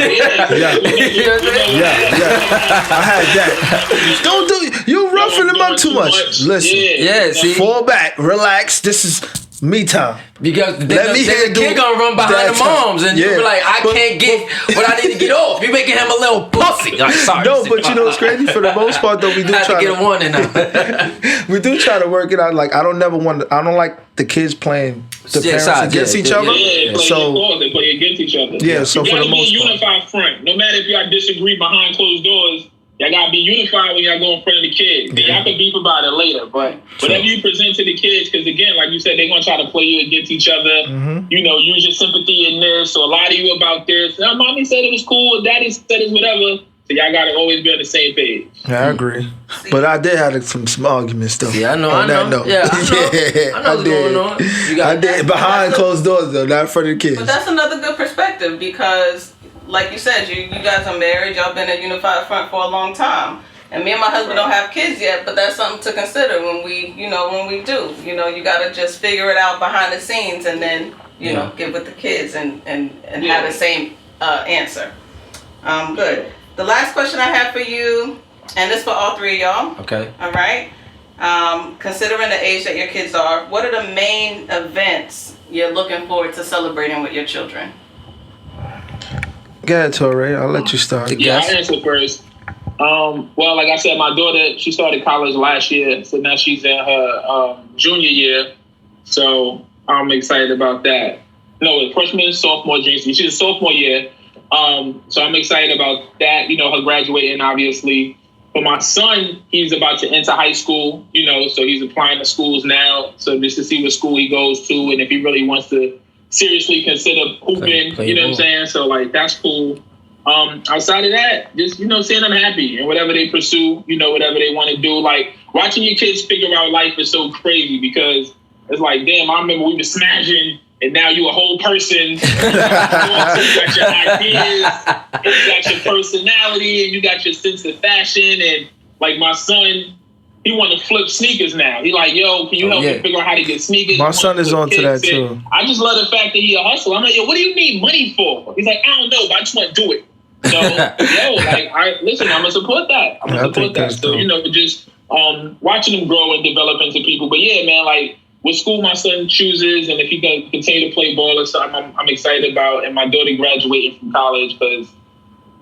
had that. Don't do you roughing them up too much. Listen, see, fall back, relax. This is Me time. Because the kid gonna run behind the moms, and you be like, I can't get what I need to get off. You're making him a little pussy. Like, sorry. No, but you know what's crazy? For the most part, though, we do try to get a warning now. We do try to work it out. Like, I don't like the kids playing the parents against each other. Yeah, they play against each other. Yeah, so for the most part, unified front. No matter if y'all disagree behind closed doors, y'all gotta be unified when y'all go in front of the kids. Then y'all can beef about it later. But whatever you present to the kids, because again, like you said, they're gonna try to play you against each other. You know, use your sympathy in this, or lie to you about this. Now, mommy said it was cool, daddy said it's whatever. So y'all gotta always be on the same page. Yeah, I agree. But I did have some arguments though. Yeah, I know. Yeah, I know what's going on. I did behind closed doors though, not in front of the kids. But that's another good perspective because, like you said, you guys are married. Y'all been a unified front for a long time. And me and my husband don't have kids yet, but that's something to consider when we do. You know, you gotta just figure it out behind the scenes and then you know get with the kids and have the same answer. Good. The last question I have for you, and this for all three of y'all. Okay. All right. Considering the age that your kids are, what are the main events you're looking forward to celebrating with your children? Go ahead, Torae. I'll let you start. Yeah, I'll answer first. Well, like I said, my daughter, she started college last year, so now she's in her junior year. So I'm excited about that. No, it's freshman, sophomore, junior. She's a sophomore year. So I'm excited about that. You know, her graduating, obviously. For my son, he's about to enter high school, you know, so he's applying to schools now. So just to see what school he goes to and if he really wants to seriously consider hooping, you know what I'm saying? So, like, that's cool. Outside of that, just, you know, seeing them happy and whatever they pursue, you know, whatever they want to do. Like, watching your kids figure out life is so crazy because it's like, damn, I remember we were smashing and now you a whole person. You got your ideas, and you got your personality, and you got your sense of fashion. And like my son, he want to flip sneakers now. He like, yo, can you help me figure out how to get sneakers? My son is on to that too. I just love the fact that he a hustler. I'm like, yo, what do you need money for? He's like, I don't know, but I just want to do it. So, yo, like, I'm gonna support that. I'm gonna support that. So, you know, just watching him grow and develop into people. But yeah, man, like, what school my son chooses and if he can continue to play ball or something, I'm excited about. And my daughter graduating from college because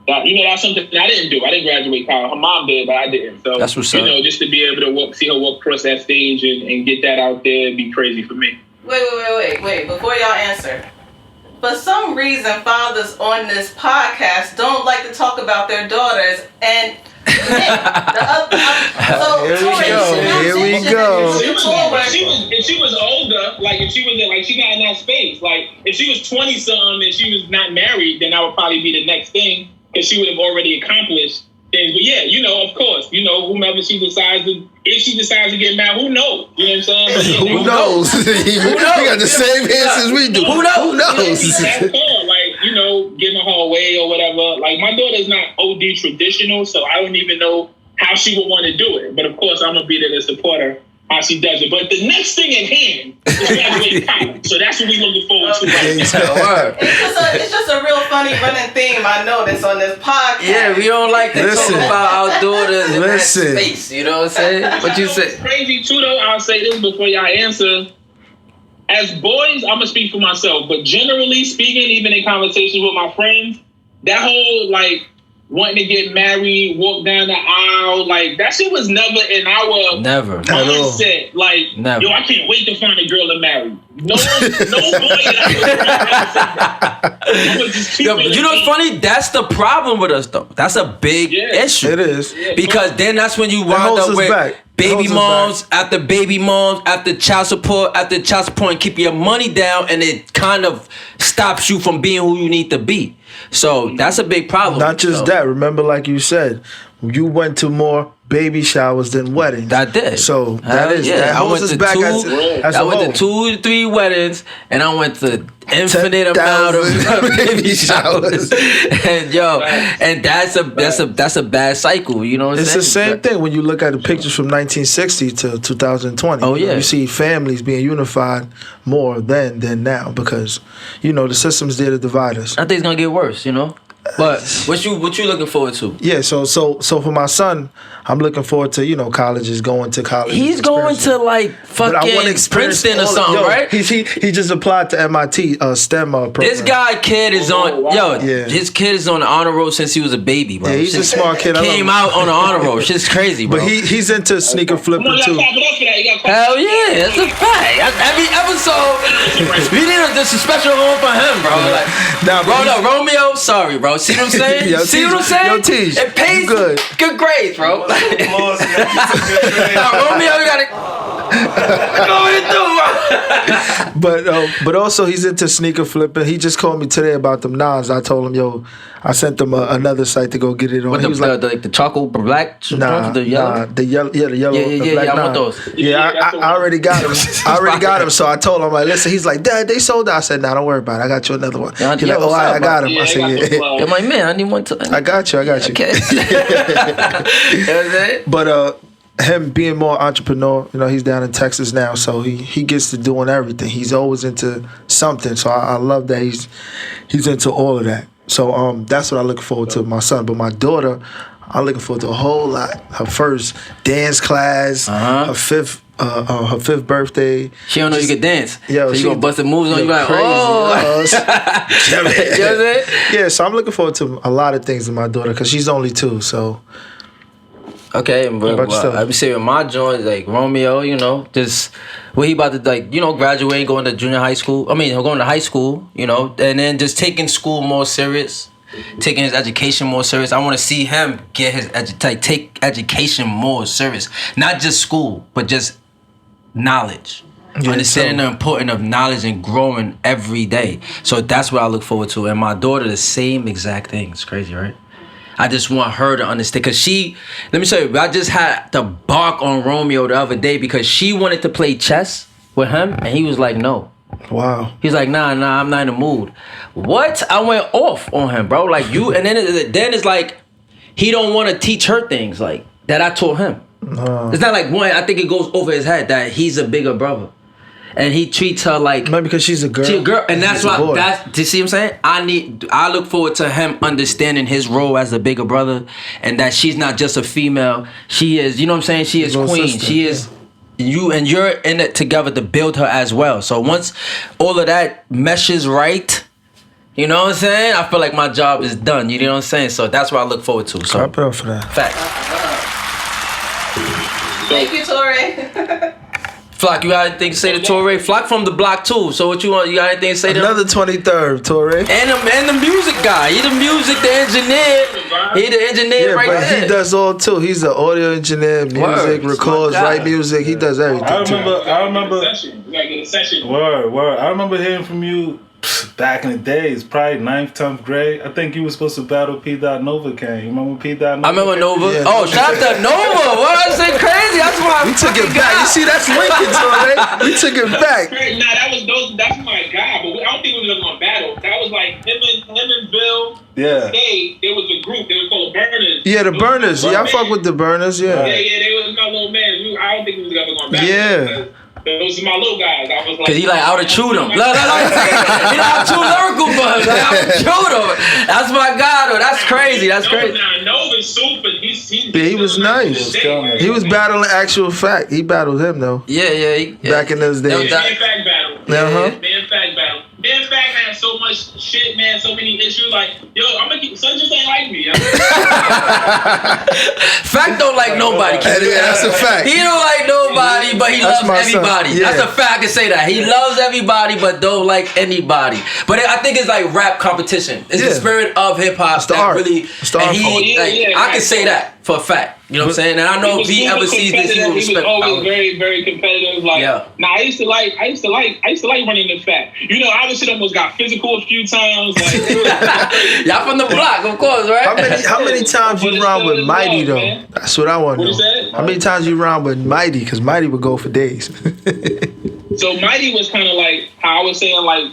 that, you know, that's something I didn't do. I didn't graduate college. Her mom did, but I didn't. So that's what's up. You know, just to be able to see her walk across that stage and get that out there would be crazy for me. Wait. Before y'all answer. For some reason, fathers on this podcast don't like to talk about their daughters and Here we go. If she was older, like if she was like she got in that space, like if she was 20-something and she was not married, then that would probably be the next thing because she would have already accomplished things. But yeah, you know, of course, you know, whomever she decides to, if she decides to get married, who knows? You know what I'm saying? Who knows? We got the same answers we do. Who knows? That's cool. Like, you know, giving her away or whatever. Like, my daughter's not OD traditional, so I don't even know how she would want to do it. But of course, I'm gonna be there to support her how she does it. But the next thing at hand is graduating college. So that's what we're looking forward to right now. It's just a real funny running theme I noticed on this podcast. Yeah, we don't like to talk about our daughters in that space. You know what I'm saying? What you say? It's crazy too, though. I'll say this before y'all answer. As boys, I'm gonna speak for myself, but generally speaking, even in conversations with my friends, that whole like wanting to get married, walk down the aisle, like that shit was never in our mindset. Like, never. Yo, I can't wait to find a girl to marry. No boy you know what's funny? That's the problem with us, though. That's a big issue. It is. Because then that's when you wind up with baby moms after baby moms after child support and keep your money down, and it kind of stops you from being who you need to be. So that's a big problem. Not just that. Remember, like you said, you went to more baby showers than weddings. I did. So that holds us back as I went to 2 to 3 weddings, and I went to infinite amount of baby showers. And and that's a bad cycle. You know what I'm saying? It's the same thing when you look at the pictures from 1960 to 2020. Oh yeah, you see families being unified more than now because you know the system's there to divide us. I think it's gonna get worse. You know. But what you looking forward to? Yeah, so for my son, I'm looking forward to colleges, going to college. He's going to like fucking Princeton or something, right? He just applied to MIT STEM program. This kid is on his kid is on the honor roll since he was a baby, bro. Yeah, he's a smart kid. Came out on the honor roll. Shit's crazy, bro. But he's into sneaker flipping too. Hell yeah, that's a fact. Every episode, we need a special home for him, bro. Like, no, Romeo, sorry, bro. See what I'm saying? See what I'm saying? Yo, Teach, it pays good grades, bro. Romeo, you gotta go through. But also he's into sneaker flipping. He just called me today about them Nas. I told him, yo, I sent him another site to go get it on. What, he was like the chocolate black? The yellow. The yellow. Yeah, I want those. Yeah, I already got him. So I told him, like, listen. He's like, Dad, they sold out. I said, nah, don't worry about it. I got you another one. He's like, oh, I got him. I said, yeah. I'm like, man, I need one too. I got you. Okay. But him being more entrepreneur, he's down in Texas now, so he gets to doing everything. He's always into something. So I love that he's into all of that. So that's what I look forward to with my son. But my daughter, I'm looking forward to a whole lot. Her first dance class, her fifth birthday. She don't know you can dance. Yo, so you gonna bust the moves on you like, crazy. oh. You know what I'm saying? Yeah, so I'm looking forward to a lot of things with my daughter because she's only 2, so. Okay, but I be saying with my joint, like Romeo, just what he about to graduate, going to junior high school. I mean, going to high school, and then just taking school more serious, taking his education more serious. I want to see him get his take education more serious, not just school, but just knowledge. Yeah, understanding the importance of knowledge and growing every day. So that's what I look forward to. And my daughter, the same exact thing. It's crazy, right? I just want her to understand. Because let me tell you, I just had to bark on Romeo the other day because she wanted to play chess with him. And he was like, no. Wow. He's like, nah, I'm not in the mood. What? I went off on him, bro. Like, and then it's like, he don't want to teach her things like that I taught him. It's not like I think it goes over his head that he's a bigger brother. And he treats her like maybe because she's a girl. She's a girl, and that's why. Do you see what I'm saying? I look forward to him understanding his role as a bigger brother, and that she's not just a female. She is, you know what I'm saying? She is queen. Sister, she is you, and you're in it together to build her as well. So once all of that meshes right, you know what I'm saying? I feel like my job is done. You know what I'm saying? So that's what I look forward to. So clap it up for that. Fact. Thank you, Torae. Flock, you got anything to say to Torae? Flock from the block too. So what you want? You got anything to say to him? Another 23rd, Torae. And the music guy. He the music, the engineer. He the engineer right there. But he does all too. He's an audio engineer, music, records, write music. He does everything. I remember. You gotta get a session. Word. I remember hearing from you back in the days, probably 9th, 10th grade. I think you were supposed to battle P. Nova came. You remember P. Nova? I remember Nova. Yeah, shout out to Nova. What I say crazy? That's why we took it back. You see, that's Lincoln, Torae. We took it back. Nah, that's my guy. But I don't think we was gonna battle. That was like him and Bill. Yeah. There was a group. They were called Burners. Yeah, the Burners. Yeah, I fuck with the Burners. Yeah. Yeah. They was my little man. I don't think we was ever gonna battle. Yeah. Those are my little guys. I was like, cause he like out of chewed him. He like too lyrical for him. Like, out of chewed him. That's my guy though. That's crazy. That's crazy. Nova's super. He was nice. He was battling actual fact. He battled him though. Yeah. Back in those days. Man fact battle. Man fact battle. Man fact had so much shit, man. So many issues. Like, yo, I'm gonna keep. Son just ain't like me. Fact don't like nobody. That's a fact. He don't like nobody, but he loves everybody. Yeah. That's a fact. I can say that. He loves everybody, but don't like anybody. But I think it's like rap competition. It's the spirit of hip hop that really. I can say that for a fact. You know what I'm saying? And I know if he ever sees this, he will respect. He was always very, very competitive. Like, Nah, I used to like running the fact. You know, obviously almost got physical a few times. Like, y'all from the block, of course, right? How many times you run with Mighty though? Man. That's what I want to know. What how many times you run with Mighty? Because Mighty would go for days. So Mighty was kind of like how I was saying, like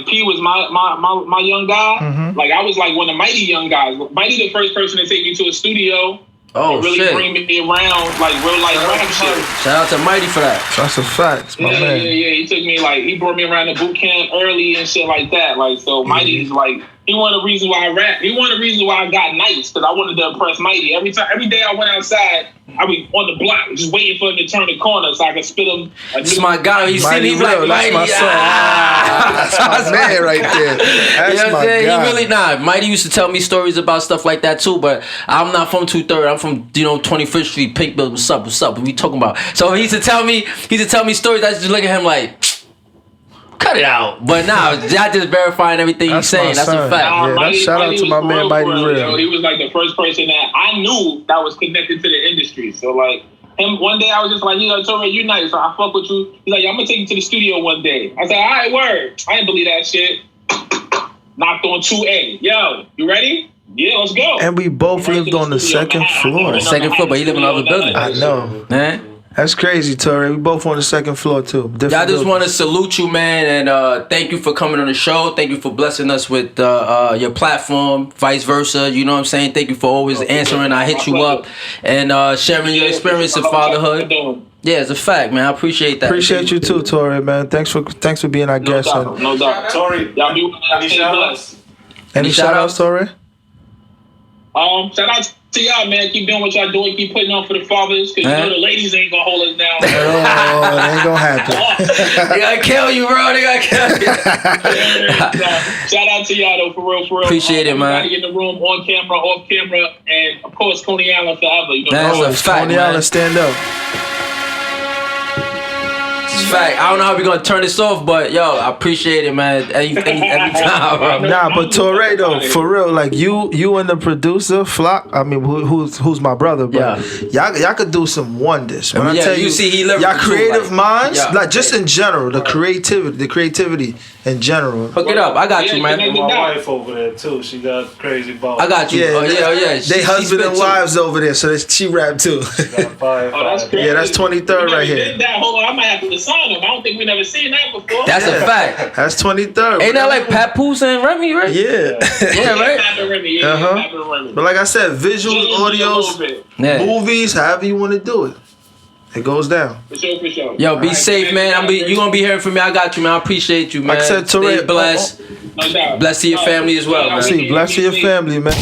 P was my young guy. Mm-hmm. Like I was like one of Mighty young guys. Mighty the first person to take me to a studio. Oh, really shit. Bring me around like real life rap shit. Shout out to Mighty for that. That's a fact, my man. Yeah. He took me he brought me around the boot camp early and shit like that. Like so, Mighty's like He one of the reasons why I rap. He one of the reasons why I got nice, because I wanted to impress Mighty. Every day I went outside, I was on the block, just waiting for him to turn the corner so I could spit him. This is my guy. You see me like Mighty. That's my son. That's my man right there. That's you know my guy. He really not. Mighty used to tell me stories about stuff like that too, but I'm not from 230. I'm from 25th Street, Pink Building. What's up? What we talking about? So he used to tell me stories. I just look at him like, cut it out. But nah, I just verifying everything he's saying. That's a fact. Shout out to my man Mighty Real. He was like the first person that I knew that was connected to the industry. So like him, one day I was just like, Torae, you nice, so I fuck with you. He's like, I'm gonna take you to the studio one day. I said, all right, word. I didn't believe that shit. Knocked on 2A. Yo, you ready? Yeah, let's go. And we both lived on the second floor. Second floor, but he lived in another building. I know. Man. That's crazy, Torae. We both on the second floor too. I just want to salute you, man, and thank you for coming on the show. Thank you for blessing us with your platform, vice versa. You know what I'm saying? Thank you for always answering. I hit you up and sharing your experience of fatherhood. Yeah, it's a fact, man. I appreciate that. Appreciate you too, Torae, man. Thanks for being our guest. No doubt. Torae, Y'all do any shout-outs? Any shout-outs, Torae? Shout out to y'all, man. Keep doing what y'all doing. Keep putting on for the fathers, because the ladies ain't gonna hold us down. Oh, it ain't gonna happen. They gonna kill you, bro. They gonna kill you. Shout out to y'all, though, for real. Appreciate it, man. Everybody in the room, on camera, off camera, and of course, Coney Allen forever. You know, that's a fact, Coney Allen, stand up. Fact. I don't know how we're gonna turn this off, but yo, I appreciate it, man. Every time, bro. Nah, but Torae though, for real, like you and the producer Flock. I mean, who's my brother, but y'all could do some wonders. When I tell you, see, he y'all creative minds, like just right. in general, the creativity in general. Hook it up. I got you, man. And my wife over there too. She got crazy balls. I got you. Yeah. They husband and wives over there, so she rap too. She got five. That's crazy. Yeah, that's 23rd right here. Hold on, I might have to sign him. I don't think we never seen that before. That's a fact. That's 23rd. Ain't that like Papoose and Remy, right? Yeah. Yeah, right? Remy, But like I said, visuals, audios, movies, however you want to do it. It goes down. For sure. Yo, be safe, man. You gonna be hearing from me. I got you, man. I appreciate you, man. Like I said, Torae, stay blessed. No doubt. Bless to your family as well, man. Bless to your family, man.